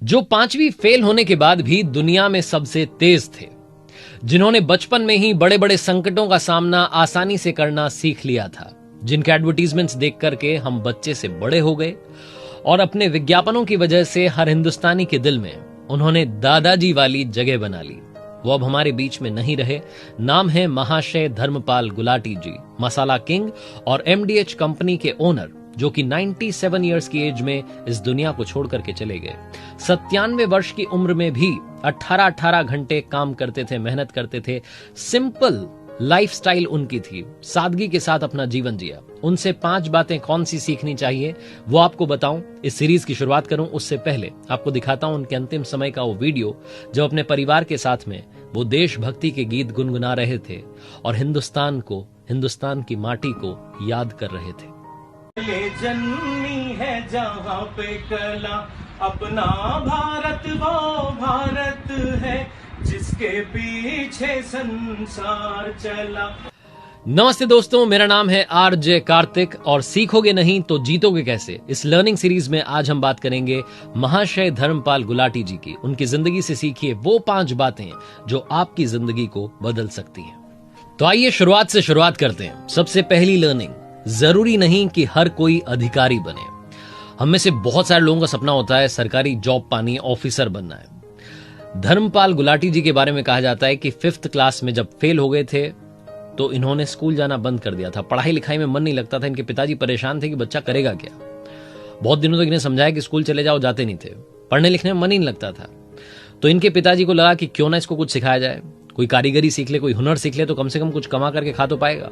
जो 5वीं फेल होने के बाद भी दुनिया में सबसे तेज थे, जिन्होंने बचपन में ही बड़े बड़े संकटों का सामना आसानी से करना सीख लिया था, जिनके एडवर्टीजमेंट्स देख करके हम बच्चे से बड़े हो गए और अपने विज्ञापनों की वजह से हर हिंदुस्तानी के दिल में उन्होंने दादाजी वाली जगह बना ली, वो अब हमारे बीच में नहीं रहे। नाम है महाशय धर्मपाल गुलाटी जी, मसाला किंग और एमडीएच कंपनी के ओनर, जो कि 97 इयर्स की एज में इस दुनिया को छोड़ करके चले गए। 97 वर्ष की उम्र में भी 18-18 घंटे काम करते थे, मेहनत करते थे। सिंपल लाइफस्टाइल उनकी थी, सादगी के साथ अपना जीवन जिया। उनसे 5 बातें कौन सी सीखनी चाहिए वो आपको बताऊं। इस सीरीज की शुरुआत करूं उससे पहले आपको दिखाता हूं उनके अंतिम समय का वो वीडियो, जब अपने परिवार के साथ में वो देशभक्ति के गीत गुनगुना रहे थे और हिंदुस्तान को, हिंदुस्तान की माटी को याद कर रहे थे। ले जन्मी है जहाँ पे कला, अपना भारत वो भारत है जिसके पीछे संसार चला। नमस्ते दोस्तों, मेरा नाम है आरजे कार्तिक और सीखोगे नहीं तो जीतोगे कैसे, इस लर्निंग सीरीज में आज हम बात करेंगे महाशय धर्मपाल गुलाटी जी की। उनकी जिंदगी से सीखिए वो 5 बातें जो आपकी जिंदगी को बदल सकती हैं। तो आइए शुरुआत से शुरुआत करते हैं। सबसे पहली लर्निंग, जरूरी नहीं कि हर कोई अधिकारी बने। हम में से बहुत सारे लोगों का सपना होता है सरकारी जॉब पानी, ऑफिसर बनना है। धर्मपाल गुलाटी जी के बारे में कहा जाता है कि 5th क्लास में जब फेल हो गए थे तो इन्होंने स्कूल जाना बंद कर दिया था। पढ़ाई लिखाई में मन नहीं लगता था। इनके पिताजी परेशान थे कि बच्चा करेगा क्या। बहुत दिनों तक इन्हें समझाया कि स्कूल चले जाओ, जाते नहीं थे। पढ़ने लिखने में मन ही नहीं लगता था। तो इनके पिताजी को लगा कि क्यों ना इसको कुछ सिखाया जाए, कोई कारीगरी सीख ले, कोई हुनर सीख ले तो कम से कम कुछ कमा करके खा तो पाएगा।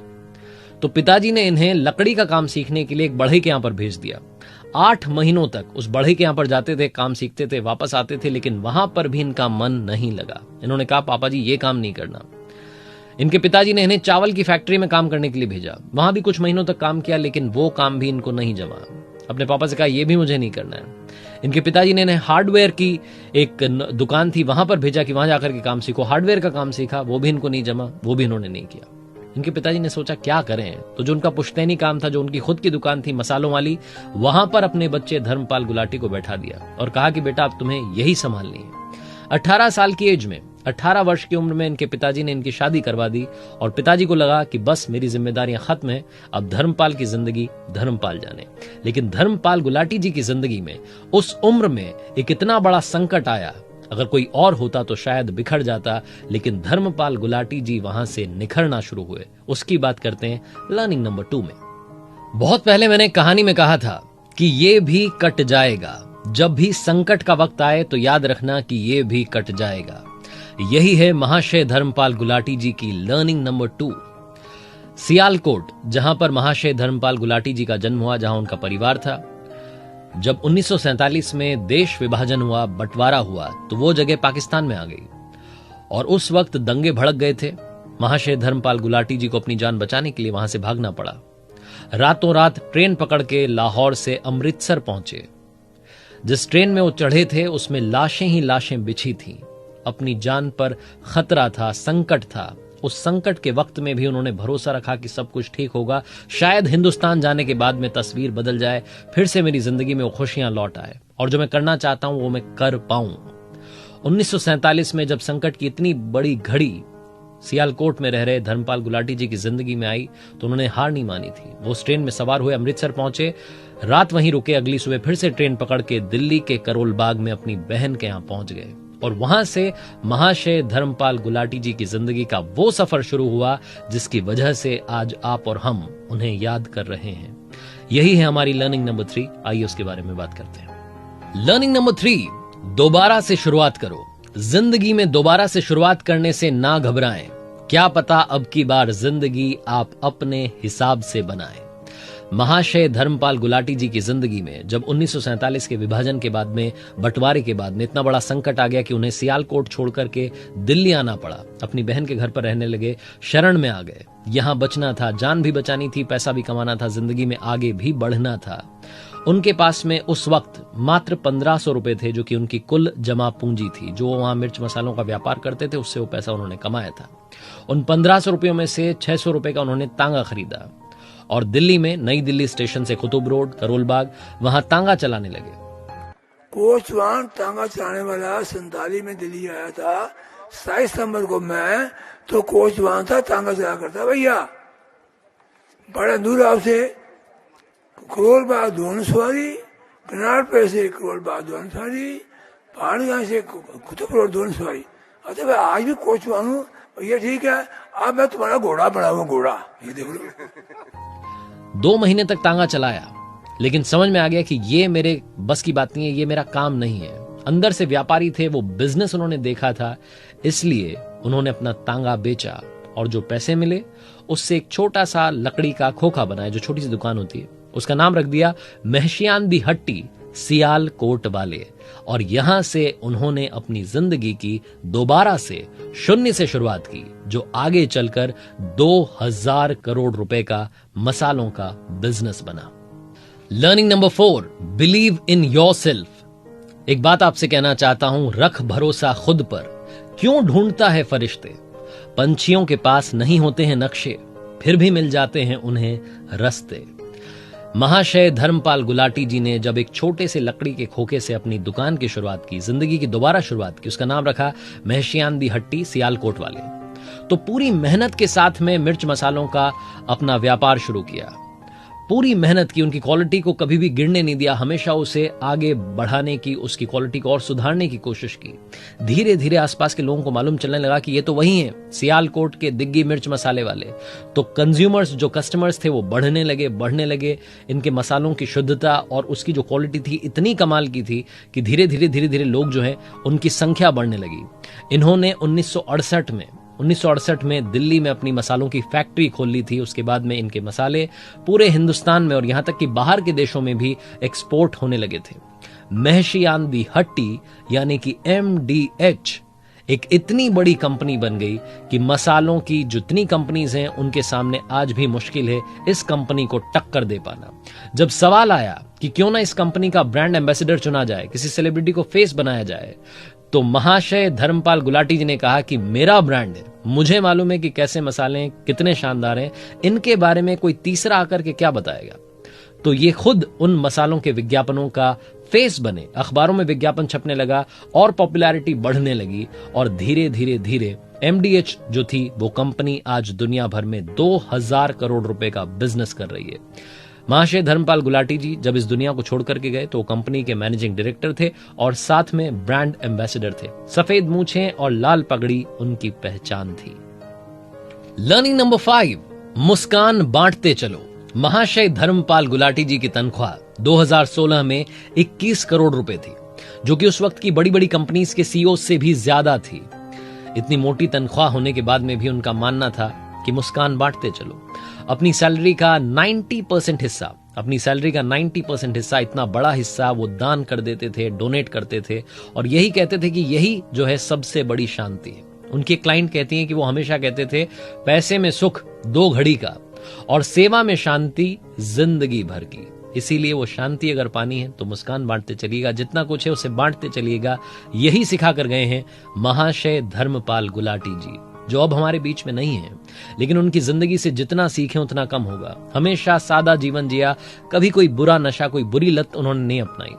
तो पिताजी ने इन्हें लकड़ी का काम सीखने के लिए एक बढ़ई के यहां पर भेज दिया। 8 महीनों तक उस बढ़ई के यहां पर जाते थे, काम सीखते थे, वापस आते थे, लेकिन वहां पर भी इनका मन नहीं लगा। इन्होंने कहा पापा जी ये काम नहीं करना। इनके पिताजी ने इन्हें चावल की फैक्ट्री में काम करने के लिए भेजा। वहां भी कुछ महीनों तक काम किया, लेकिन वो काम भी इनको नहीं जमा। अपने पापा से कहा ये भी मुझे नहीं करना है। इनके पिताजी ने इन्हें हार्डवेयर की एक दुकान थी वहां पर भेजा कि वहां जाकर के काम सीखो। हार्डवेयर का काम सीखा, वो भी इनको नहीं जमा, वो भी इन्होंने नहीं किया। इनके पिताजी ने सोचा क्या करें, तो जो उनका पुश्तैनी काम था, जो उनकी खुद की दुकान थी मसालों वाली, वहां पर अपने बच्चे धर्मपाल गुलाटी को बैठा दिया और कहा कि बेटा अब तुम्हें यही संभालनी है। 18 साल की एज में, 18 वर्ष की उम्र में इनके पिताजी ने इनकी शादी करवा दी और पिताजी को लगा कि बस मेरी जिम्मेदारियां खत्म है, अब धर्मपाल की जिंदगी धर्मपाल जाने। लेकिन धर्मपाल गुलाटी जी की जिंदगी में उस उम्र में एक इतना बड़ा संकट आया, अगर कोई और होता तो शायद बिखर जाता, लेकिन धर्मपाल गुलाटी जी वहां से निखरना शुरू हुए। उसकी बात करते हैं लर्निंग नंबर 2 में। बहुत पहले मैंने कहानी में कहा था कि ये भी कट जाएगा। जब भी संकट का वक्त आए तो याद रखना कि ये भी कट जाएगा। यही है महाशय धर्मपाल गुलाटी जी की लर्निंग नंबर 2। सियालकोट, जहां पर महाशय धर्मपाल गुलाटी जी का जन्म हुआ, जहां उनका परिवार था, जब 1947 में देश विभाजन हुआ, बंटवारा हुआ, तो वो जगह पाकिस्तान में आ गई और उस वक्त दंगे भड़क गए थे। महाशय धर्मपाल गुलाटी जी को अपनी जान बचाने के लिए वहां से भागना पड़ा। रातों रात ट्रेन पकड़ के लाहौर से अमृतसर पहुंचे। जिस ट्रेन में वो चढ़े थे उसमें लाशें ही लाशें बिछी थीं। अपनी जान पर खतरा था, संकट था। उस संकट के वक्त में भी उन्होंने भरोसा रखा कि सब कुछ ठीक होगा। शायद हिंदुस्तान जाने के बाद में तस्वीर बदल जाए, फिर से मेरी जिंदगी में वो खुशियां लौट आए और जो मैं करना चाहता हूं वो मैं कर पाऊं। 1947 में जब संकट की इतनी बड़ी घड़ी सियालकोट में रह रहे धर्मपाल गुलाटी जी की जिंदगी में आई तो उन्होंने हार नहीं मानी थी। वो उस ट्रेन में सवार हुए, अमृतसर पहुंचे, रात वहीं रुके। अगली सुबह फिर से ट्रेन पकड़ के दिल्ली के करोल बाग में अपनी बहन के यहां पहुंच गए और वहां से महाशय धर्मपाल गुलाटी जी की जिंदगी का वो सफर शुरू हुआ जिसकी वजह से आज आप और हम उन्हें याद कर रहे हैं। यही है हमारी लर्निंग नंबर 3। आइए उसके बारे में बात करते हैं। लर्निंग नंबर 3, दोबारा से शुरुआत करो। जिंदगी में दोबारा से शुरुआत करने से ना घबराएं। क्या पता अब की बार जिंदगी आप अपने हिसाब से बनाएं। महाशय धर्मपाल गुलाटी जी की जिंदगी में जब 1947 के विभाजन के बाद में, बंटवारे के बाद में इतना बड़ा संकट आ गया कि उन्हें सियालकोट छोड़ करके दिल्ली आना पड़ा। अपनी बहन के घर पर रहने लगे, शरण में आ गए। यहां बचना था, जान भी बचानी थी, पैसा भी कमाना था, जिंदगी में आगे भी बढ़ना था। उनके पास में उस वक्त मात्र 1500 रुपए थे, जो कि उनकी कुल जमा पूंजी थी। जो वहां मिर्च मसालों का व्यापार करते थे उससे वो पैसा उन्होंने कमाया था। उन 1500 रुपयों में से 600 रुपए का उन्होंने तांगा खरीदा और दिल्ली में नई दिल्ली स्टेशन से कुतुब रोड, करोल बाग, वहां तांगा चलाने लगे। कोचवान तांगा चलाने वाला 47 में दिल्ली आया था। 27 नंबर को मैं तो कोचवान था, तांगा चला करता भैया। बड़ा दूर आपसे करोड़ बाद दोनों सवारी, कनाड़ पे से करोड़ बाद दोनों सवारी, पहाड़ यहाँ से कुतुब रोड दोनों सवारी। अच्छा भाई आज भी कोचवान हूँ भैया, ठीक है अब मैं तुम्हारा घोड़ा बना हुआ, घोड़ा ये देख लो। 2 महीने तक तांगा चलाया, लेकिन समझ में आ गया कि ये मेरे बस की बात नहीं है, ये मेरा काम नहीं है। अंदर से व्यापारी थे, वो बिजनेस उन्होंने देखा था, इसलिए उन्होंने अपना तांगा बेचा और जो पैसे मिले उससे एक छोटा सा लकड़ी का खोखा बनाया, जो छोटी सी दुकान होती है, उसका नाम रख दिया महशियान दी हट्टी सियाल कोट वाले। और यहां से उन्होंने अपनी जिंदगी की दोबारा से शून्य से शुरुआत की, जो आगे चलकर 2000 करोड़ रुपए का मसालों का बिजनेस बना। Learning number 4, believe in yourself. एक बात आपसे कहना चाहता हूं, रख भरोसा खुद पर। क्यों ढूंढता है फरिश्ते? पंछियों के पास नहीं होते हैं नक्शे, फिर भी मिल जाते हैं उन्हें रस्ते। महाशय धर्मपाल गुलाटी जी ने जब एक छोटे से लकड़ी के खोखे से अपनी दुकान की शुरुआत की, जिंदगी की दोबारा शुरुआत की, उसका नाम रखा महशियान दी हट्टी सियालकोट वाले, तो पूरी मेहनत के साथ में मिर्च मसालों का अपना व्यापार शुरू किया। पूरी मेहनत की, उनकी क्वालिटी को कभी भी गिरने नहीं दिया, हमेशा उसे आगे बढ़ाने की, उसकी क्वालिटी को और सुधारने की कोशिश की। धीरे धीरे आसपास के लोगों को मालूम चलने लगा कि ये तो वही हैं, सियालकोट के दिग्गी मिर्च मसाले वाले। तो कंज्यूमर्स, जो कस्टमर्स थे, वो बढ़ने लगे। इनके मसालों की शुद्धता और उसकी जो क्वालिटी थी इतनी कमाल की थी कि धीरे धीरे लोग जो है उनकी संख्या बढ़ने लगी। इन्होंने 1968 में दिल्ली में अपनी मसालों की फैक्ट्री खोल ली थी। उसके बाद में इनके मसाले पूरे हिंदुस्तान में और यहां तक कि बाहर के देशों में भी एक्सपोर्ट होने लगे थे। महशियान दी हट्टी यानी कि MDH एक इतनी बड़ी कंपनी बन गई कि मसालों की जितनी कंपनीज हैं उनके सामने आज भी मुश्किल है इस कंपनी को टक्कर दे पाना। जब सवाल आया कि क्यों ना इस कंपनी का ब्रांड एम्बेसडर चुना जाए, किसी सेलिब्रिटी को फेस बनाया जाए, तो महाशय धर्मपाल गुलाटी जी ने कहा कि मेरा ब्रांड है, मुझे मालूम है कि कैसे मसाले कितने शानदार हैं, इनके बारे में कोई तीसरा आकर के क्या बताएगा। तो ये खुद उन मसालों के विज्ञापनों का फेस बने, अखबारों में विज्ञापन छपने लगा और पॉपुलैरिटी बढ़ने लगी और धीरे धीरे MDH जो थी वो कंपनी आज दुनिया भर में 2000 करोड़ रुपए का बिजनेस कर रही है। महाशय धर्मपाल गुलाटी जी जब इस दुनिया को छोड़ करके गए तो कंपनी के मैनेजिंग डायरेक्टर थे और साथ में ब्रांड एम्बेसडर थे। सफेद मूछें और लाल पगड़ी उनकी पहचान थी। लर्निंग नंबर 5, मुस्कान बांटते चलो। महाशय धर्मपाल गुलाटी जी की तनख्वाह 2016 में 21 करोड़ रुपए थी, जो कि उस वक्त की बड़ी बड़ी कंपनीज के CEO से भी ज्यादा थी। इतनी मोटी तनख्वाह होने के बाद में भी उनका मानना था कि मुस्कान बांटते चलो। अपनी सैलरी का 90% हिस्सा, इतना बड़ा हिस्सा वो दान कर देते थे, डोनेट करते थे और यही कहते थे कि यही जो है सबसे बड़ी शांति है। उनके क्लाइंट कहती हैं कि वो हमेशा कहते थे पैसे में सुख 2 घड़ी का और सेवा में शांति जिंदगी भर की। इसीलिए वो शांति अगर पानी है तो मुस्कान बांटते चलिएगा, जितना कुछ है उसे बांटते चलिएगा। यही सिखा कर गए हैं महाशय धर्मपाल गुलाटी जी, जो अब हमारे बीच में नहीं है, लेकिन उनकी जिंदगी से जितना सीखे उतना कम होगा। हमेशा सादा जीवन जिया, कभी कोई बुरा नशा, कोई बुरी लत उन्होंने नहीं अपनाई।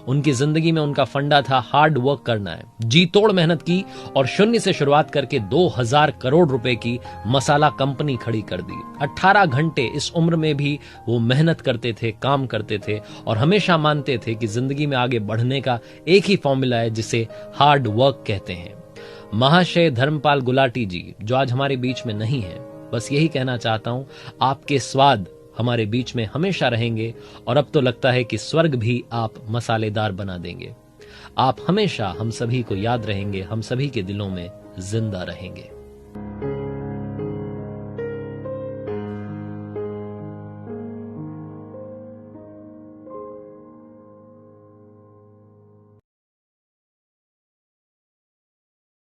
उनकी जिंदगी में उनका फंडा था हार्ड वर्क करना है, जी तोड़ मेहनत की और शून्य से शुरुआत करके 2000 करोड़ रुपए की मसाला कंपनी खड़ी कर दी। 18 घंटे इस उम्र में भी वो मेहनत करते थे, काम करते थे और हमेशा मानते थे कि जिंदगी में आगे बढ़ने का एक ही फॉर्मूला है जिसे हार्ड वर्क कहते हैं। महाशय धर्मपाल गुलाटी जी जो आज हमारे बीच में नहीं है, बस यही कहना चाहता हूं, आपके स्वाद हमारे बीच में हमेशा रहेंगे और अब तो लगता है कि स्वर्ग भी आप मसालेदार बना देंगे। आप हमेशा हम सभी को याद रहेंगे, हम सभी के दिलों में जिंदा रहेंगे।